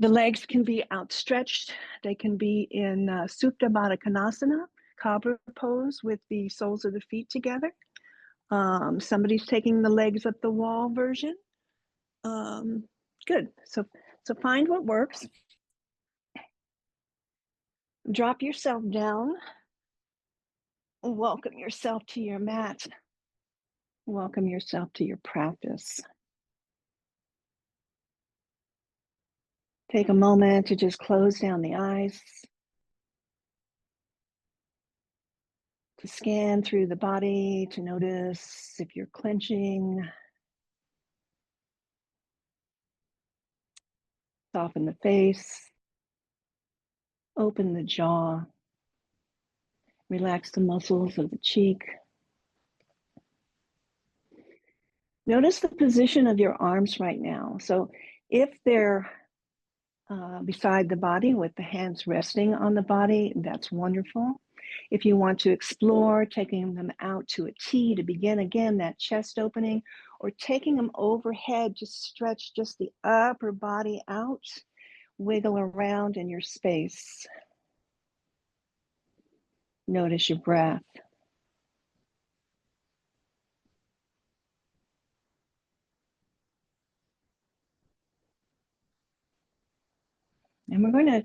The legs can be outstretched. They can be in Supta Baddha Konasana, cobra pose with the soles of the feet together. Somebody's taking the legs up the wall version. Good. So find what works. Drop yourself down. Welcome yourself to your mat. Welcome yourself to your practice. Take a moment to just close down the eyes, to scan through the body, to notice if you're clenching. Soften the face, open the jaw, relax the muscles of the cheek. Notice the position of your arms right now. So if they're beside the body with the hands resting on the body, that's wonderful. If you want to explore taking them out to a T to begin again that chest opening, or taking them overhead, just stretch just the upper body out, wiggle around in your space. Notice your breath. And we're going to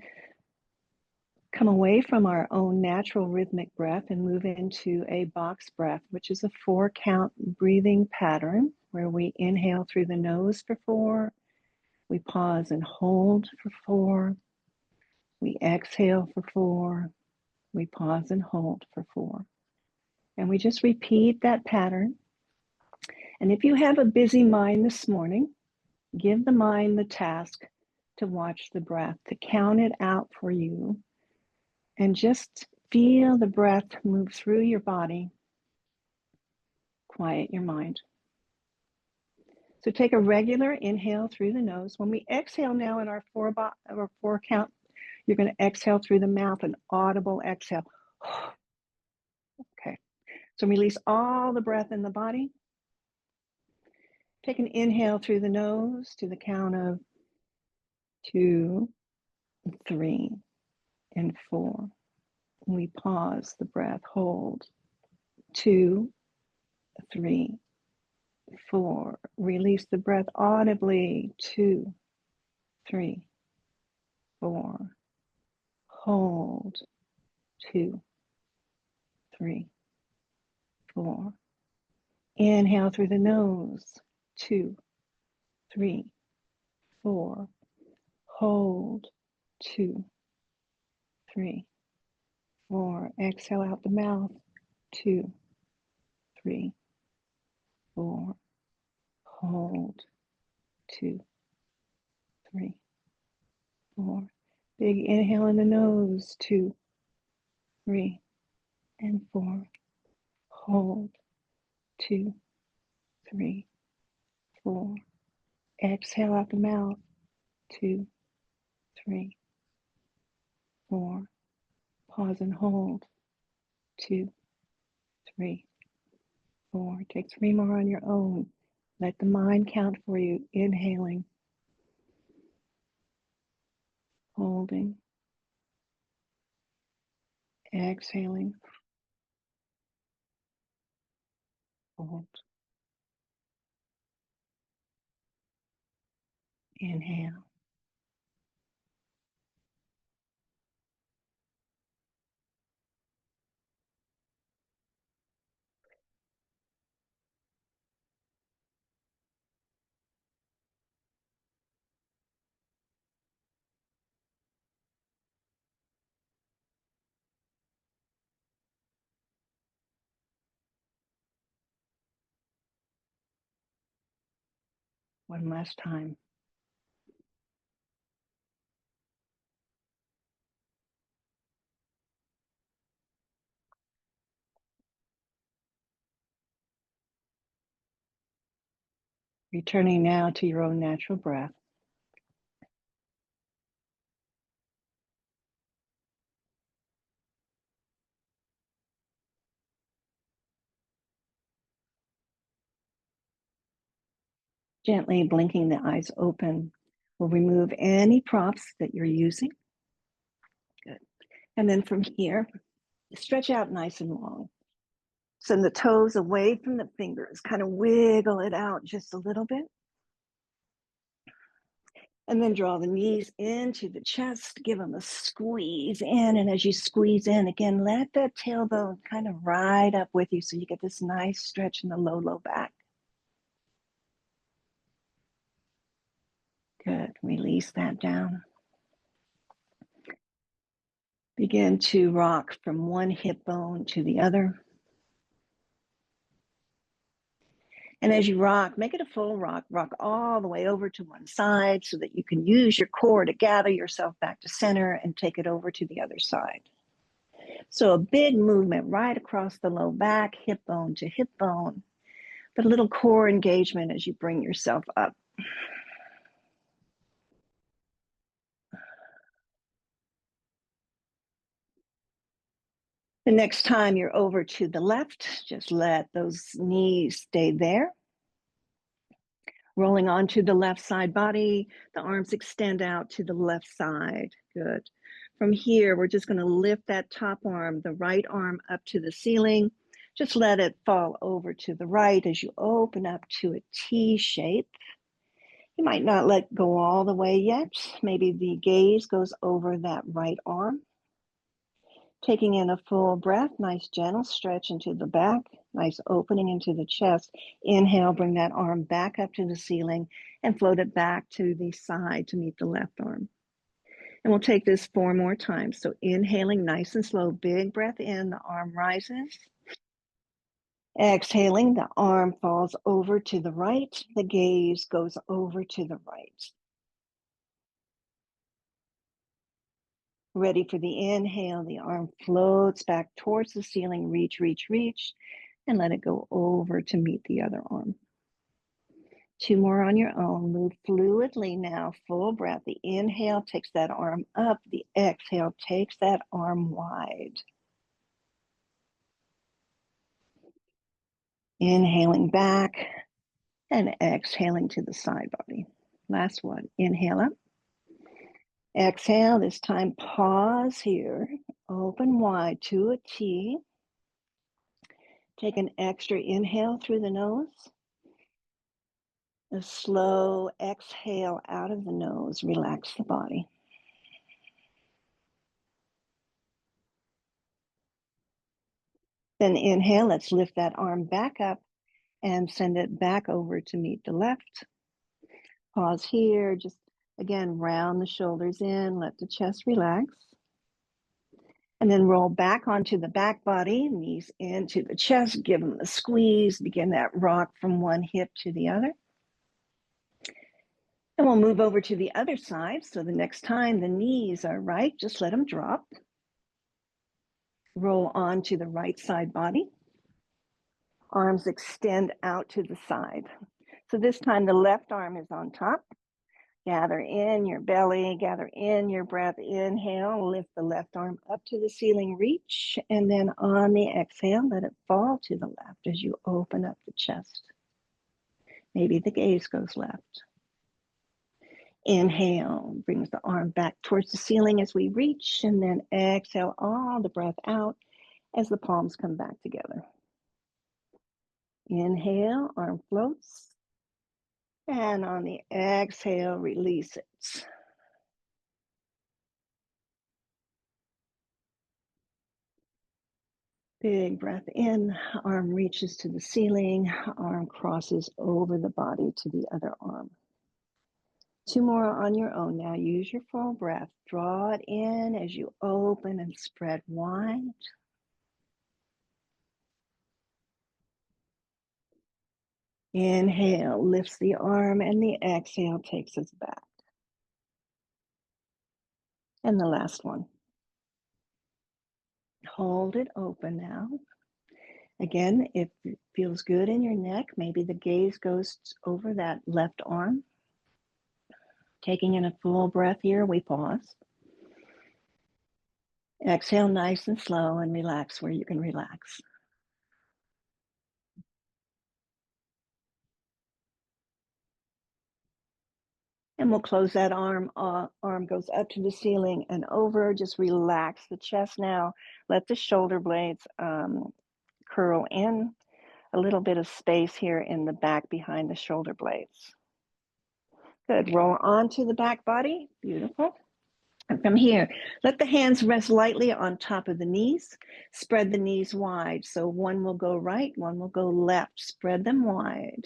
come away from our own natural rhythmic breath and move into a box breath, which is a 4-count breathing pattern where we inhale through the nose for 4, we pause and hold for 4, we exhale for 4, we pause and hold for 4. And we just repeat that pattern. And if you have a busy mind this morning, give the mind the task to watch the breath, to count it out for you. And just feel the breath move through your body. Quiet your mind. So take a regular inhale through the nose. When we exhale now in our 4 count, you're going to exhale through the mouth, an audible exhale. Okay. So release all the breath in the body. Take an inhale through the nose to the count of 2, 3, and 4. We pause the breath, hold. 2, 3, 4. Release the breath audibly. 2, 3, 4. Hold. 2, 3, 4. Inhale through the nose. 2, 3, 4. Hold. 2, 3, 4. Exhale out the mouth. 2, 3, 4. Hold. 2, 3, 4. Big inhale in the nose. 2, 3, and 4. Hold. 2, 3, 4. Exhale out the mouth. 2, 3, 4. Pause and hold. 2, 3, 4. Take 3 more on your own. Let the mind count for you. Inhaling. Holding. Exhaling. Hold. Inhale. One last time. Returning now to your own natural breath. Gently blinking the eyes open We'll remove any props that you're using. Good. And then from here, stretch out nice and long. Send the toes away from the fingers, kind of wiggle it out just a little bit. And then draw the knees into the chest, give them a squeeze in. And as you squeeze in, again, let that tailbone kind of ride up with you so you get this nice stretch in the low back. Good. Release that down. Begin to rock from one hip bone to the other. And as you rock, make it a full rock. Rock all the way over to one side so that you can use your core to gather yourself back to center and take it over to the other side. So a big movement right across the low back, hip bone to hip bone, but a little core engagement as you bring yourself up. The next time you're over to the left, just let those knees stay there. Rolling onto the left side body, the arms extend out to the left side. Good. From here, we're just going to lift that top arm, the right arm up to the ceiling. Just let it fall over to the right as you open up to a T shape. You might not let go all the way yet. Maybe the gaze goes over that right arm. Taking in a full breath, nice gentle stretch into the back, nice opening into the chest. Inhale, bring that arm back up to the ceiling and float it back to the side to meet the left arm. And we'll take this 4 more times. So inhaling nice and slow, big breath in, the arm rises. Exhaling, the arm falls over to the right, the gaze goes over to the right. Ready for the inhale, the arm floats back towards the ceiling, reach, and let it go over to meet the other arm. 2 more on your own. Move fluidly now, full breath. The inhale takes that arm up, the exhale takes that arm wide. Inhaling back and exhaling to the side body. Last one, inhale up. Exhale, this time pause here, open wide to a T. Take an extra inhale through the nose. A slow exhale out of the nose, relax the body. Then inhale, let's lift that arm back up and send it back over to meet the left. Pause here, just again, round the shoulders in, let the chest relax. And then roll back onto the back body, knees into the chest, give them a squeeze, begin that rock from one hip to the other. And we'll move over to the other side. So the next time the knees are right, just let them drop. Roll onto the right side body. Arms extend out to the side. So this time the left arm is on top. Gather in your belly, gather in your breath. Inhale, lift the left arm up to the ceiling, reach, and then on the exhale, let it fall to the left as you open up the chest. Maybe the gaze goes left. Inhale, brings the arm back towards the ceiling as we reach, and then exhale all the breath out as the palms come back together. Inhale, arm floats. And on the exhale, release it. Big breath in, arm reaches to the ceiling, arm crosses over the body to the other arm. 2 more on your own now. Use your full breath. Draw it in as you open and spread wide. Inhale, lifts the arm, and the exhale takes us back. And the last one. Hold it open now. Again, if it feels good in your neck, maybe the gaze goes over that left arm. Taking in a full breath here, we pause. Exhale nice and slow and relax where you can relax. And we'll close that arm. Arm goes up to the ceiling and over. Just relax the chest now. Let the shoulder blades curl in. A little bit of space here in the back behind the shoulder blades. Good. Roll onto the back body. Beautiful. And from here, let the hands rest lightly on top of the knees. Spread the knees wide. So one will go right, one will go left. Spread them wide.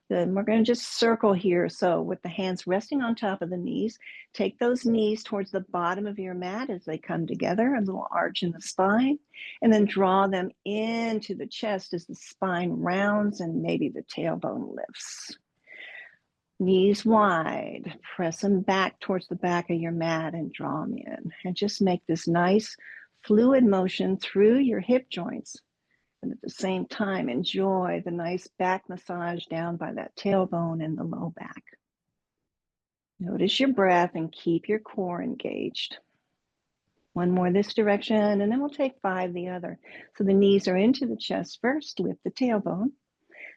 Good. We're going to just circle here. So with the hands resting on top of the knees, take those knees towards the bottom of your mat as they come together, a little arch in the spine, and then draw them into the chest as the spine rounds and maybe the tailbone lifts. Knees wide, press them back towards the back of your mat and draw them in. And just make this nice fluid motion through your hip joints. And at the same time, enjoy the nice back massage down by that tailbone and the low back. Notice your breath and keep your core engaged. One more this direction, and then we'll take 5 the other. So the knees are into the chest first, lift the tailbone.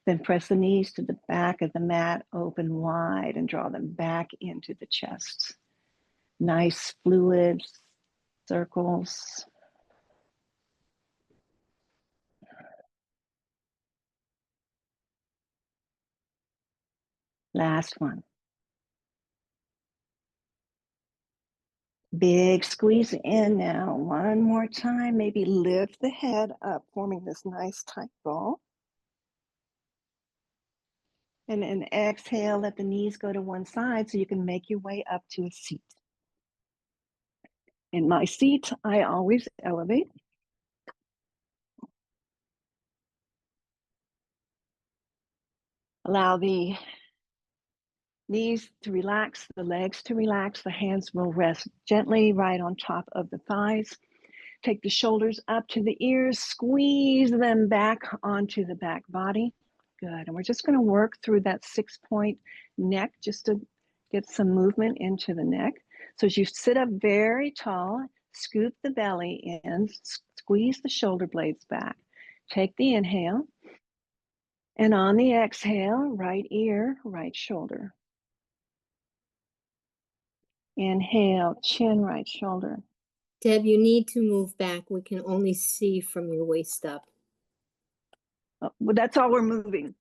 Then press the knees to the back of the mat, open wide, and draw them back into the chest. Nice fluid circles. Last one. Big squeeze in now. One more time. Maybe lift the head up, forming this nice tight ball. And then exhale, let the knees go to one side so you can make your way up to a seat. In my seat, I always elevate. Allow the knees to relax, the legs to relax, the hands will rest gently right on top of the thighs. Take the shoulders up to the ears, squeeze them back onto the back body. Good. And we're just going to work through that 6-point neck just to get some movement into the neck. So as you sit up very tall, scoop the belly in, squeeze the shoulder blades back. Take the inhale. And on the exhale, right ear, right shoulder. Inhale, chin, right shoulder. Deb, you need to move back. We can only see from your waist up. Oh, well, that's all we're moving.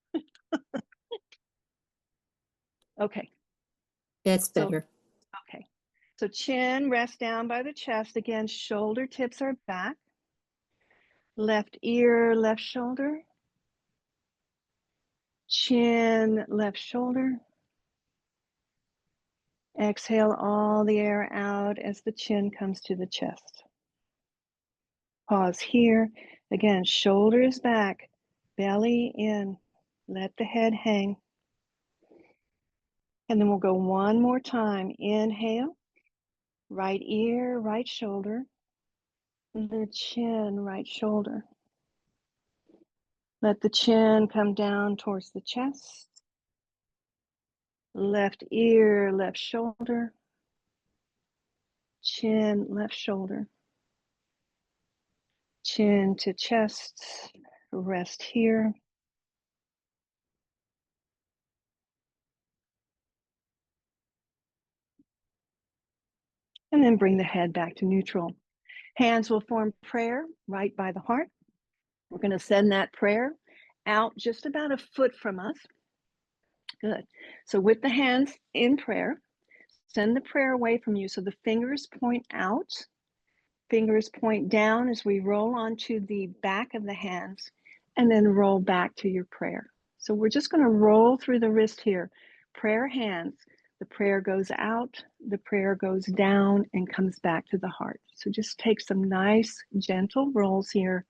Okay. That's better. Okay. So chin rests down by the chest. Again, shoulder tips are back. Left ear, left shoulder. Chin, left shoulder. Exhale all the air out as the chin comes to the chest. Pause here. Again, shoulders back, belly in. Let the head hang. And then we'll go one more time. Inhale, right ear, right shoulder. The chin, right shoulder. Let the chin come down towards the chest. Left ear, left shoulder. Chin, left shoulder. Chin to chest. Rest here. And then bring the head back to neutral. Hands will form prayer right by the heart. We're going to send that prayer out just about a foot from us. Good. So with the hands in prayer, send the prayer away from you. So the fingers point out, fingers point down as we roll onto the back of the hands and then roll back to your prayer. So we're just going to roll through the wrist here. Prayer hands. The prayer goes out, the prayer goes down and comes back to the heart. So just take some nice, gentle rolls here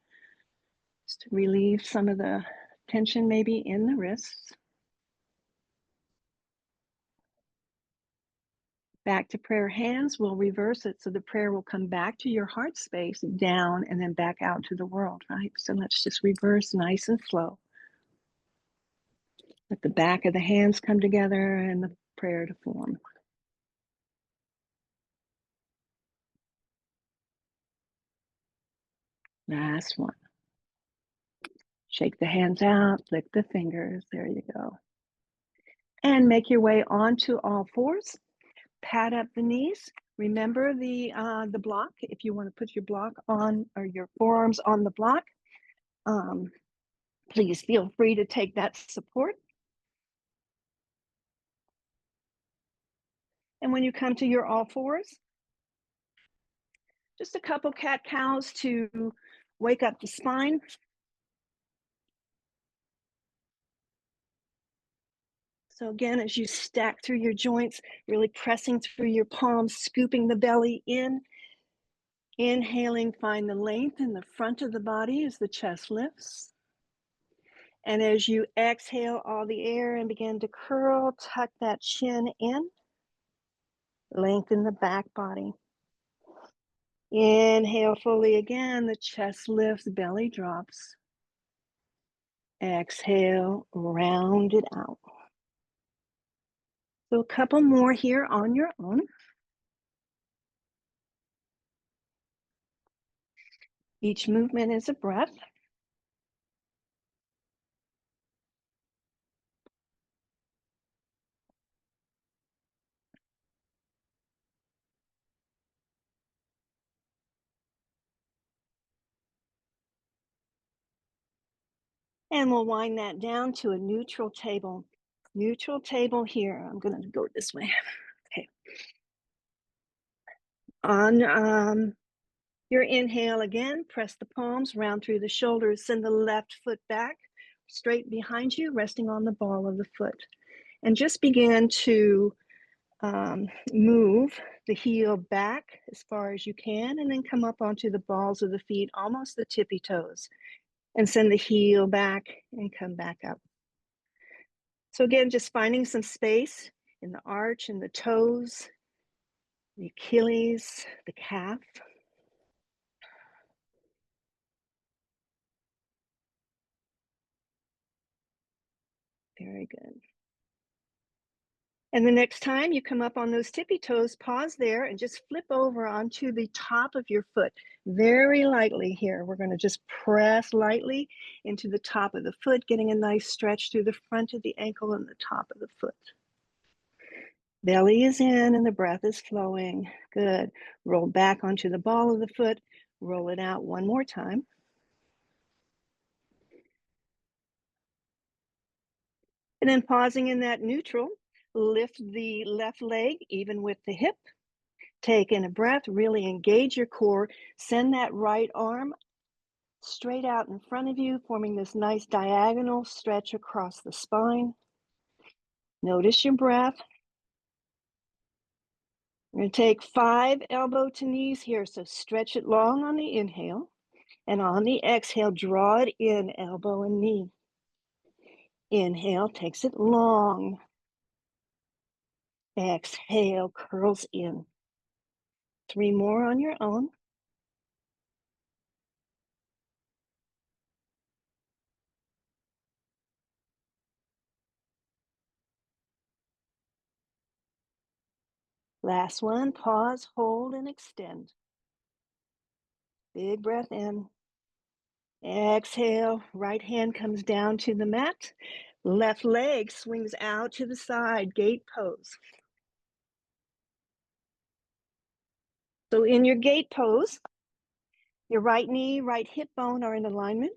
just to relieve some of the tension maybe in the wrists. Back to prayer hands, we'll reverse it. So the prayer will come back to your heart space, down, and then back out to the world, right? So let's just reverse nice and slow. Let the back of the hands come together and the prayer to form. Last one. Shake the hands out, flick the fingers. There you go. And make your way onto all fours. Pat up the knees. Remember the block. If you want to put your block on or your forearms on the block, please feel free to take that support. And when you come to your all fours, just a couple cat-cows to wake up the spine. So again, as you stack through your joints, really pressing through your palms, scooping the belly in. Inhaling, find the length in the front of the body as the chest lifts. And as you exhale all the air and begin to curl, tuck that chin in. Lengthen the back body. Inhale fully again, the chest lifts, belly drops. Exhale, round it out. So a couple more here on your own. Each movement is a breath. And we'll wind that down to a neutral table. Neutral table here. I'm going to go this way. Okay. On your inhale again, press the palms, round through the shoulders, send the left foot back, straight behind you, resting on the ball of the foot. And just begin to move the heel back as far as you can, and then come up onto the balls of the feet, almost the tippy toes, and send the heel back and come back up. So again, just finding some space in the arch and the toes, the Achilles, the calf. Very good. And the next time you come up on those tippy toes, pause there and just flip over onto the top of your foot. Very lightly here. We're going to just press lightly into the top of the foot, getting a nice stretch through the front of the ankle and the top of the foot. Belly is in and the breath is flowing. Good. Roll back onto the ball of the foot. Roll it out one more time. And then pausing in that neutral, lift the left leg even with the hip. Take in a breath, really engage your core. Send that right arm straight out in front of you, forming this nice diagonal stretch across the spine. Notice your breath. We're going to take 5 elbow to knees here, so stretch it long on the inhale. And on the exhale, draw it in, elbow and knee. Inhale takes it long. Exhale curls in. 3 more on your own. Last one, pause, hold, and extend. Big breath in. Exhale, right hand comes down to the mat. Left leg swings out to the side, gate pose. So in your gate pose, your right knee, right hip bone are in alignment.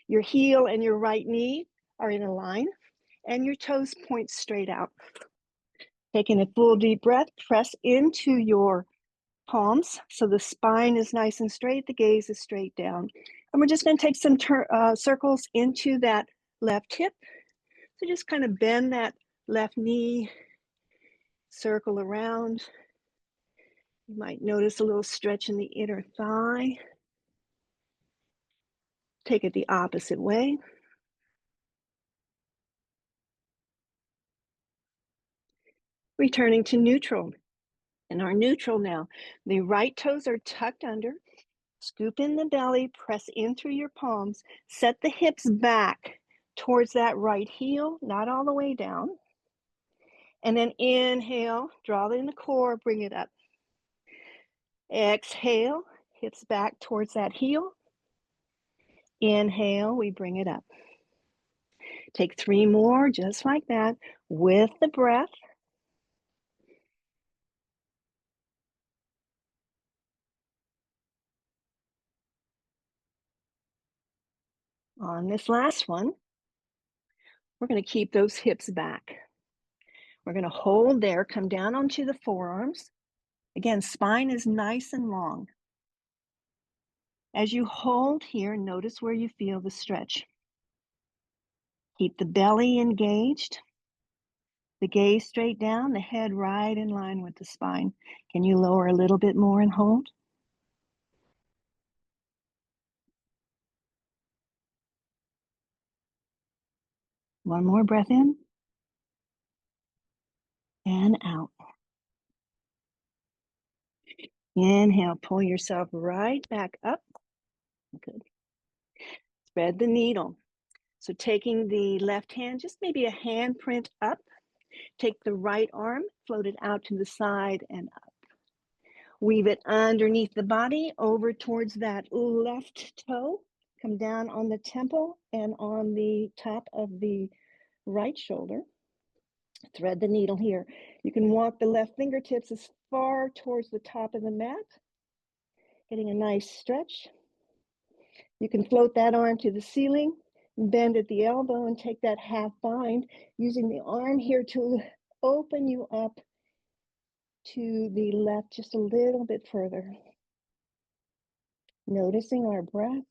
Your heel and your right knee are in a line, and your toes point straight out. Taking a full deep breath, press into your palms so the spine is nice and straight, the gaze is straight down. And we're just going to take some circles into that left hip. So just kind of bend that left knee, circle around. You might notice a little stretch in the inner thigh. Take it the opposite way. Returning to neutral. In our neutral now, the right toes are tucked under. Scoop in the belly, press in through your palms. Set the hips back towards that right heel, not all the way down. And then inhale, draw in the core, bring it up. Exhale, hips back towards that heel. Inhale, we bring it up. Take 3 more, just like that, with the breath. On this last one, we're going to keep those hips back. We're going to hold there, come down onto the forearms. Again, spine is nice and long. As you hold here, notice where you feel the stretch. Keep the belly engaged, the gaze straight down, the head right in line with the spine. Can you lower a little bit more and hold? One more breath in and out. Inhale, pull yourself right back up. Good. Spread the needle. So taking the left hand, just maybe a hand print up. Take the right arm, float it out to the side and up. Weave it underneath the body, over towards that left toe. Come down on the temple and on the top of the right shoulder. Thread the needle here. You can walk the left fingertips as far towards the top of the mat, getting a nice stretch. You can float that arm to the ceiling, bend at the elbow and take that half bind, using the arm here to open you up to the left just a little bit further. Noticing our breath.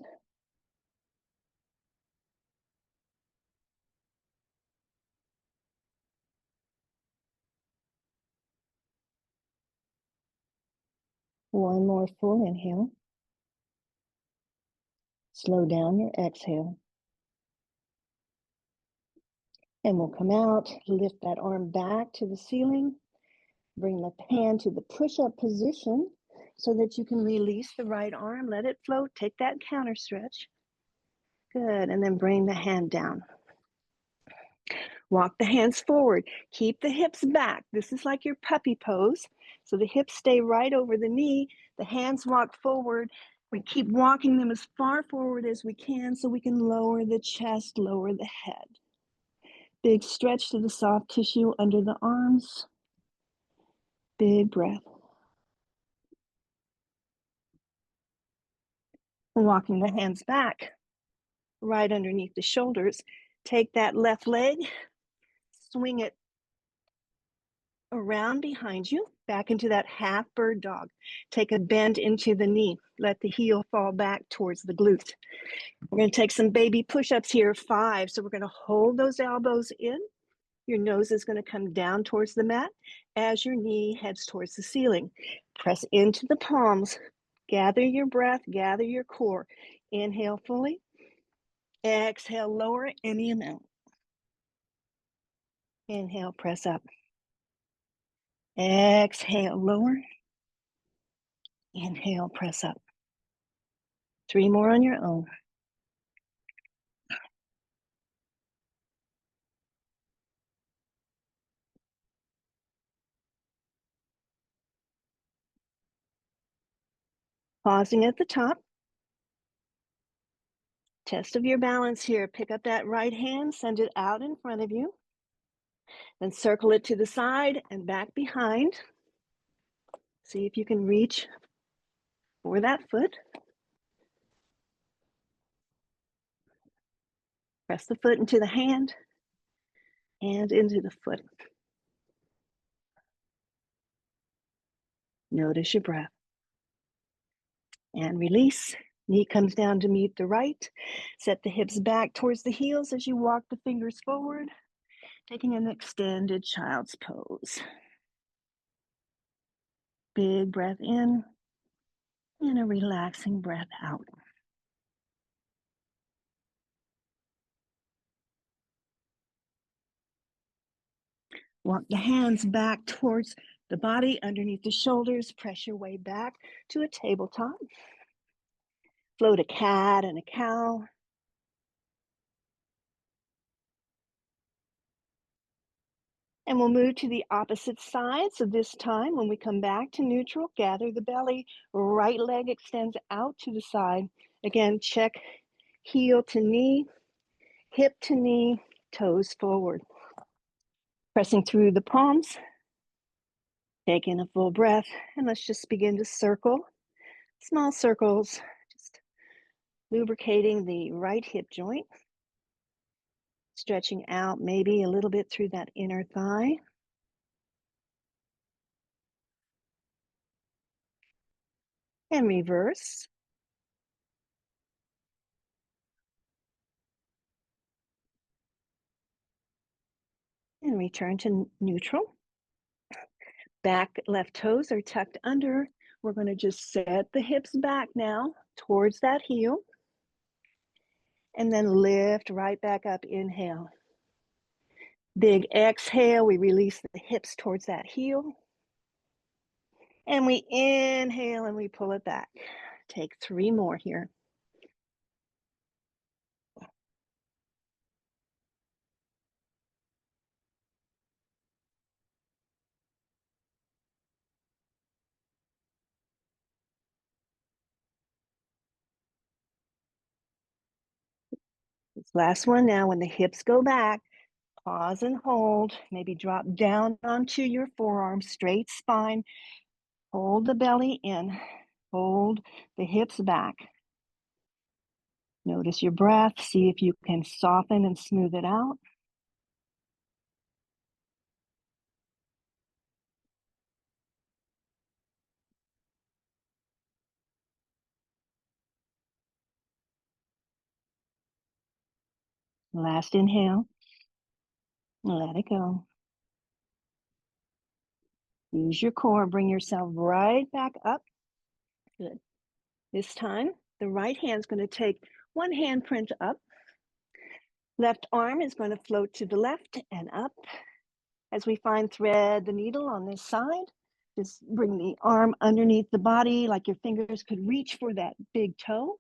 One more full inhale. Slow down your exhale. And we'll come out, lift that arm back to the ceiling. Bring the hand to the push-up position so that you can release the right arm. Let it float. Take that counter stretch. Good. And then bring the hand down. Walk the hands forward. Keep the hips back. This is like your puppy pose. So the hips stay right over the knee. The hands walk forward. We keep walking them as far forward as we can so we can lower the chest, lower the head. Big stretch to the soft tissue under the arms. Big breath. Walking the hands back, right underneath the shoulders. Take that left leg, swing it around behind you, back into that half bird dog. Take a bend into the knee. Let the heel fall back towards the glute. We're going to take some baby push-ups here, 5. So we're going to hold those elbows in. Your nose is going to come down towards the mat as your knee heads towards the ceiling. Press into the palms. Gather your breath, gather your core. Inhale fully. Exhale, lower any amount. Inhale, press up. Exhale, lower. Inhale, press up. 3 more on your own. Pausing at the top. Test of your balance here. Pick up that right hand, send it out in front of you. Then circle it to the side and back behind. See if you can reach for that foot. Press the foot into the hand and into the foot. Notice your breath. And release. Knee comes down to meet the right. Set the hips back towards the heels as you walk the fingers forward, taking an extended child's pose. Big breath in and a relaxing breath out. Walk the hands back towards the body, underneath the shoulders. Press your way back to a tabletop. Float a cat and a cow. And we'll move to the opposite side. So this time, when we come back to neutral, gather the belly. Right leg extends out to the side. Again, check heel to knee, hip to knee, toes forward. Pressing through the palms, take in a full breath, and let's just begin to circle. Small circles, just lubricating the right hip joint, stretching out maybe a little bit through that inner thigh. And reverse. And return to neutral. Back left toes are tucked under. We're going to just set the hips back now towards that heel. And then lift right back up, inhale. Big exhale, we release the hips towards that heel. And we inhale and we pull it back. Take 3 more here. This last one now, when the hips go back, pause and hold. Maybe drop down onto your forearm, straight spine. Hold the belly in. Hold the hips back. Notice your breath. See if you can soften and smooth it out. Last inhale. Let it go. Use your core. Bring yourself right back up. Good. This time, the right hand's going to take one handprint up. Left arm is going to float to the left and up. As we find thread the needle on this side, just bring the arm underneath the body like your fingers could reach for that big toe.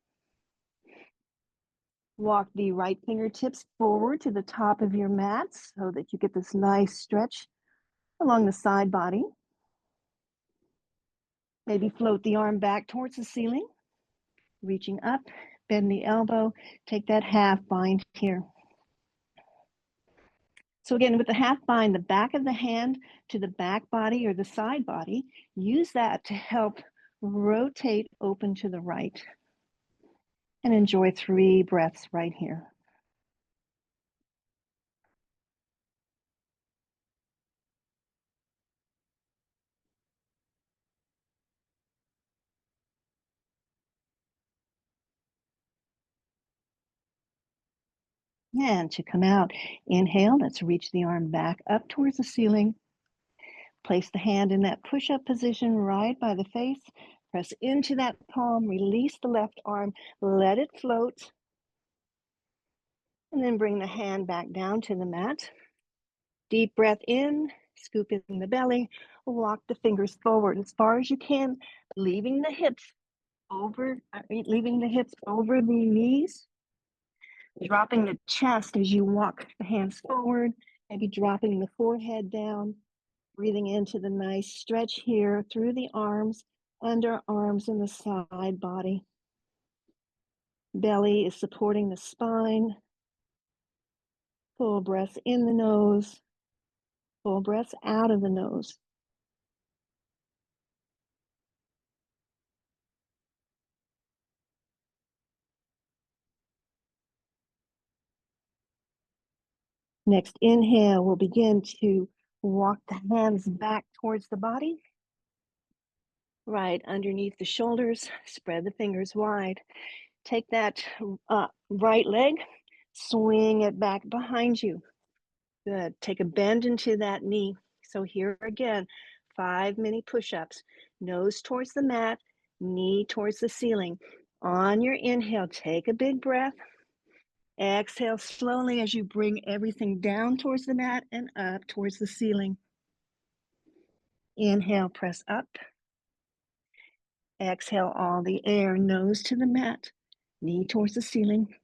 Walk the right fingertips forward to the top of your mat so that you get this nice stretch along the side body. Maybe float the arm back towards the ceiling, reaching up, bend the elbow, take that half bind here. So again, with the half bind, the back of the hand to the back body or the side body, use that to help rotate open to the right. And enjoy 3 breaths right here. And to come out, inhale, let's reach the arm back up towards the ceiling. Place the hand in that push-up position right by the face. Press into that palm, release the left arm, let it float. And then bring the hand back down to the mat. Deep breath in, scoop in the belly, walk the fingers forward as far as you can, leaving the hips over the knees. Dropping the chest as you walk the hands forward, maybe dropping the forehead down, breathing into the nice stretch here through the arms, underarms, and the side body. Belly is supporting the spine. Full breath in the nose, full breath out of the nose. Next inhale, we'll begin to walk the hands back towards the body. Right underneath the shoulders, spread the fingers wide. Take that right leg, swing it back behind you. Good. Take a bend into that knee. So here again, 5 mini push-ups. Nose towards the mat, knee towards the ceiling. On your inhale, take a big breath. Exhale slowly as you bring everything down towards the mat and up towards the ceiling. Inhale, press up. Exhale all the air, nose to the mat, knee towards the ceiling.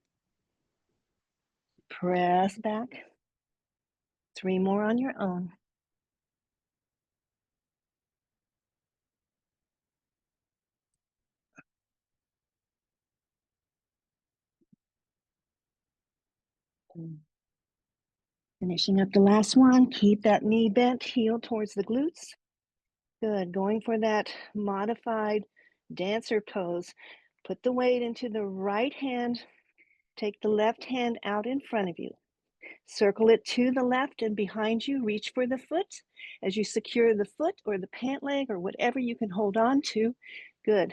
Press back. 3 more on your own. Finishing up the last one, keep that knee bent, heel towards the glutes. Good, going for that modified dancer pose. Put the weight into the right hand, take the left hand out in front of you. Circle it to the left and behind you, reach for the foot. As you secure the foot or the pant leg or whatever you can hold on to, good.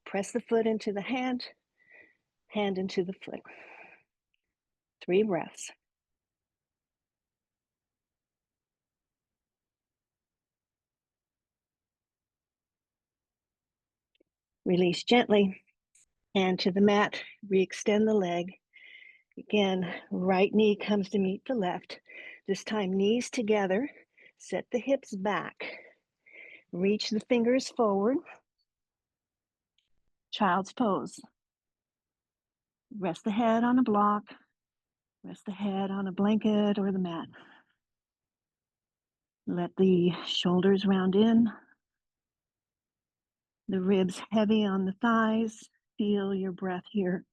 Press the foot into the hand into the foot. 3 breaths. Release gently, hand to the mat, re-extend the leg. Again, right knee comes to meet the left. This time, knees together, set the hips back. Reach the fingers forward. Child's pose. Rest the head on a block. Rest the head on a blanket or the mat. Let the shoulders round in. The ribs heavy on the thighs. Feel your breath here.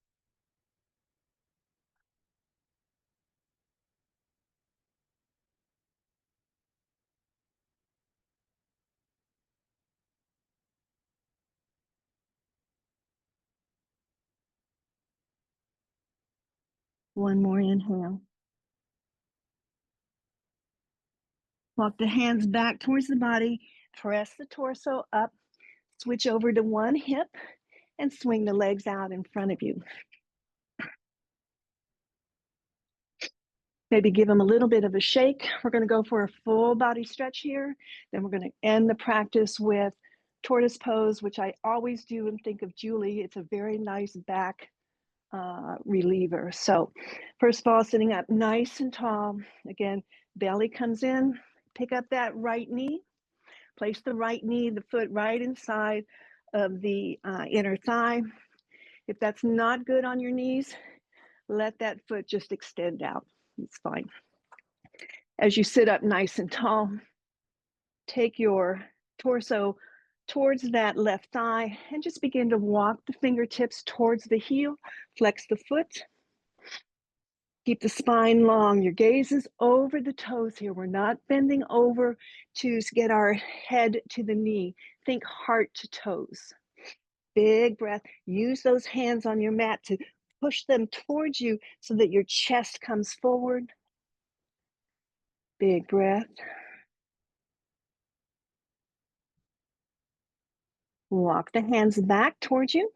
One more inhale. Walk the hands back towards the body. Press the torso up. Switch over to one hip and swing the legs out in front of you. Maybe give them a little bit of a shake. We're going to go for a full body stretch here. Then we're going to end the practice with tortoise pose, which I always do and think of Julie. It's a very nice back reliever. So first of all, sitting up nice and tall. Again, belly comes in. Pick up that right knee. Place the right knee, the foot right inside of the inner thigh. If that's not good on your knees, let that foot just extend out. It's fine. As you sit up nice and tall, take your torso towards that left thigh and just begin to walk the fingertips towards the heel. Flex the foot. Keep the spine long. Your gaze is over the toes here. We're not bending over to get our head to the knee. Think heart to toes. Big breath. Use those hands on your mat to push them towards you so that your chest comes forward. Big breath. Walk the hands back towards you.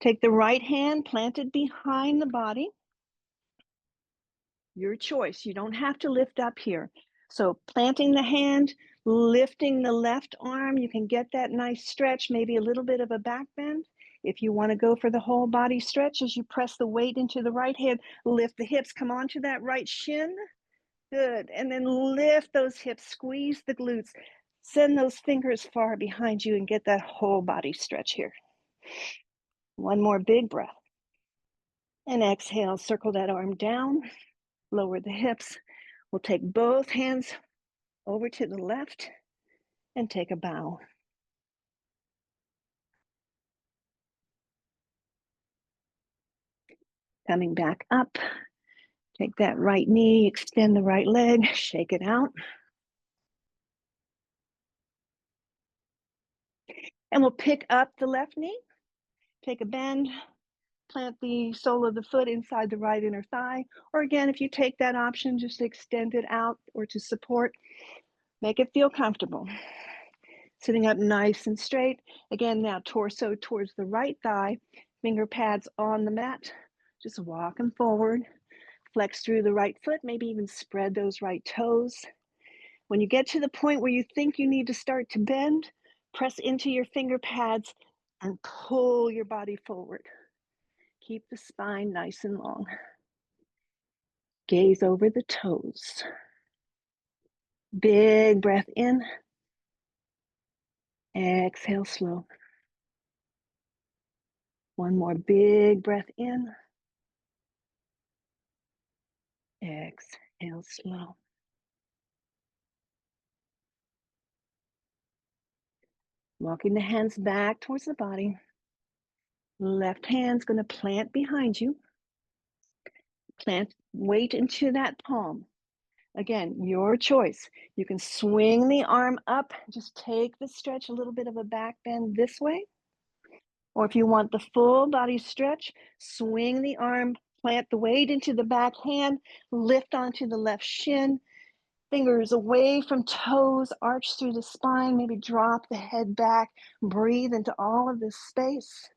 Take the right hand planted behind the body. Your choice. You don't have to lift up here. So planting the hand, lifting the left arm, you can get that nice stretch, maybe a little bit of a back bend. If you want to go for the whole body stretch, as you press the weight into the right hand, lift the hips, come onto that right shin. Good. And then lift those hips, squeeze the glutes, send those fingers far behind you and get that whole body stretch here. One more big breath. And exhale, circle that arm down, lower the hips. We'll take both hands over to the left and take a bow. Coming back up, take that right knee, extend the right leg, shake it out. And we'll pick up the left knee, take a bend, plant the sole of the foot inside the right inner thigh. Or again, if you take that option, just extend it out or to support, make it feel comfortable. Sitting up nice and straight. Again, now torso towards the right thigh, finger pads on the mat, just walking forward. Flex through the right foot, maybe even spread those right toes. When you get to the point where you think you need to start to bend, press into your finger pads and pull your body forward. Keep the spine nice and long. Gaze over the toes. Big breath in. Exhale slow. One more big breath in. Exhale slow. Walking the hands back towards the body. Left hand's going to plant behind you. Plant weight into that palm. Again, your choice. You can swing the arm up, just take the stretch, a little bit of a back bend this way. Or if you want the full body stretch, swing the arm, plant the weight into the back hand, lift onto the left shin, fingers away from toes, arch through the spine, maybe drop the head back, breathe into all of this space.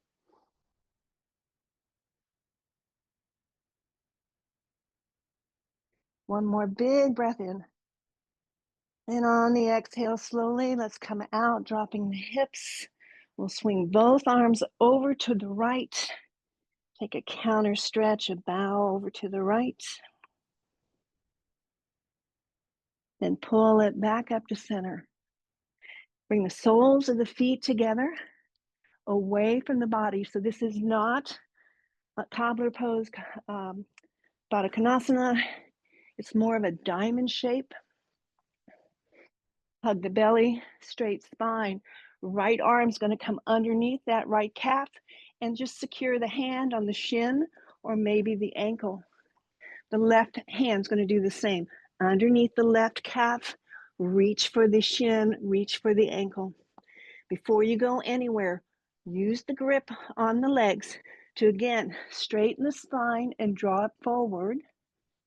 One more big breath in. And on the exhale, slowly, let's come out, dropping the hips. We'll swing both arms over to the right. Take a counter stretch, a bow over to the right. Then pull it back up to center. Bring the soles of the feet together, away from the body. So this is not a cobbler pose, Baddha Konasana. It's more of a diamond shape. Hug the belly, straight spine. Right arm's going to come underneath that right calf and just secure the hand on the shin or maybe the ankle. The left hand's going to do the same. Underneath the left calf, reach for the shin, reach for the ankle. Before you go anywhere, use the grip on the legs to, again, straighten the spine and draw it forward.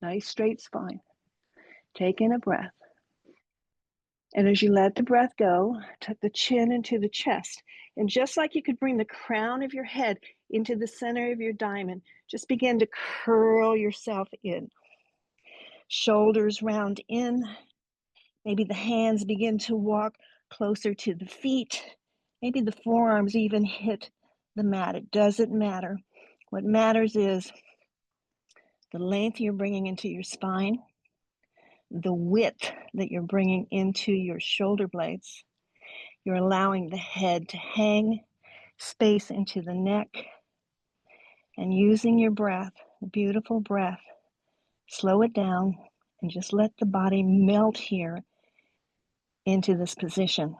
Nice straight spine. Take in a breath. And as you let the breath go, tuck the chin into the chest. And just like you could bring the crown of your head into the center of your diamond, just begin to curl yourself in. Shoulders round in. Maybe the hands begin to walk closer to the feet. Maybe the forearms even hit the mat. It doesn't matter. What matters is the length you're bringing into your spine, the width that you're bringing into your shoulder blades. You're allowing the head to hang, space into the neck, and using your breath, a beautiful breath, slow it down and just let the body melt here into this position.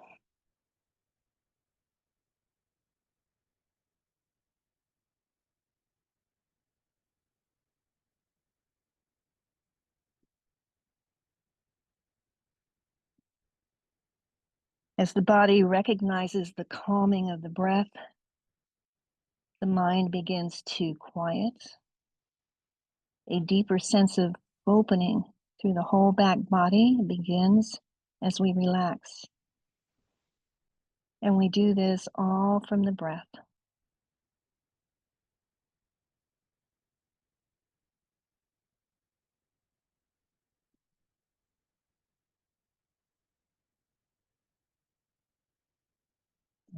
As the body recognizes the calming of the breath, the mind begins to quiet. A deeper sense of opening through the whole back body begins as we relax. And we do this all from the breath.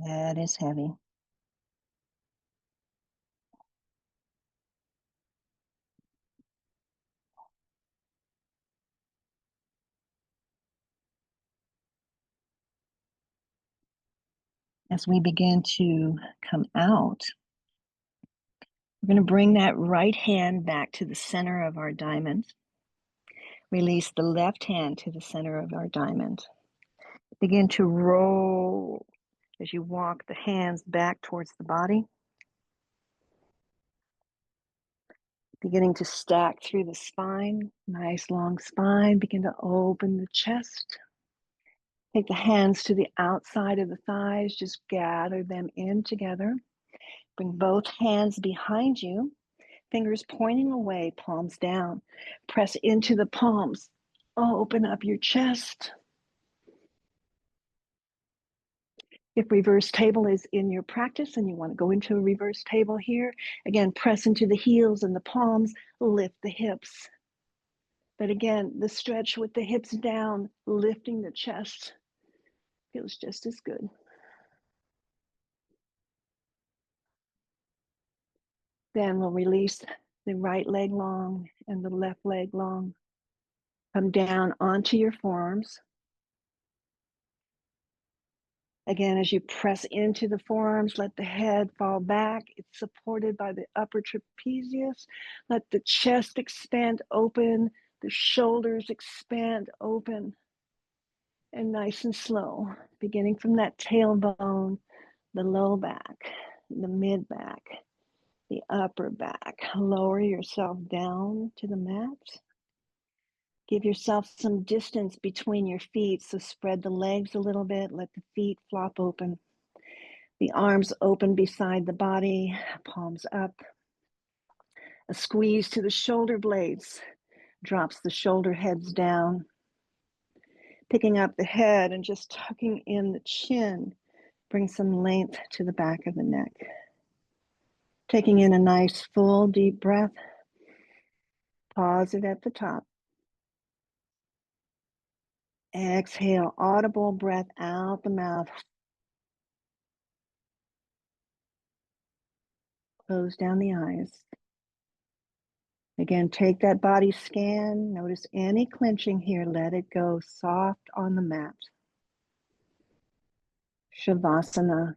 That is heavy. As we begin to come out, we're going to bring that right hand back to the center of our diamond. Release the left hand to the center of our diamond. Begin to roll as you walk the hands back towards the body. Beginning to stack through the spine, nice long spine. Begin to open the chest. Take the hands to the outside of the thighs, just gather them in together. Bring both hands behind you, fingers pointing away, palms down. Press into the palms. Open up your chest. If reverse table is in your practice and you want to go into a reverse table here, again, press into the heels and the palms, lift the hips. But again, the stretch with the hips down, lifting the chest feels just as good. Then we'll release the right leg long and the left leg long. Come down onto your forearms. Again, as you press into the forearms, let the head fall back. It's supported by the upper trapezius. Let the chest expand open, the shoulders expand open. And nice and slow, beginning from that tailbone, the low back, the mid back, the upper back. Lower yourself down to the mat. Give yourself some distance between your feet, so spread the legs a little bit, let the feet flop open. The arms open beside the body, palms up. A squeeze to the shoulder blades, drops the shoulder heads down. Picking up the head and just tucking in the chin, bring some length to the back of the neck. Taking in a nice full deep breath. Pause it at the top. Exhale, audible breath out the mouth. Close down the eyes. Again, take that body scan. Notice any clenching here. Let it go soft on the mat. Shavasana.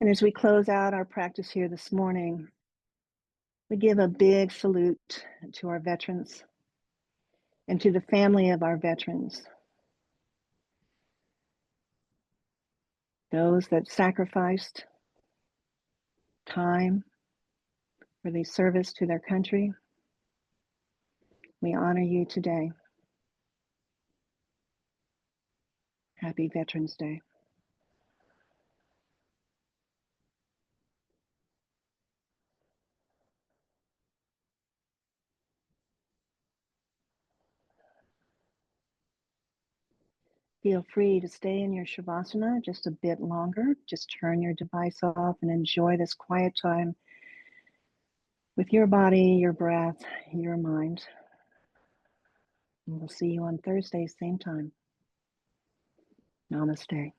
And as we close out our practice here this morning, we give a big salute to our veterans and to the family of our veterans. Those that sacrificed time for the service to their country. We honor you today. Happy Veterans Day. Feel free to stay in your Shavasana just a bit longer. Just turn your device off and enjoy this quiet time with your body, your breath, your mind. And we'll see you on Thursday, same time. Namaste.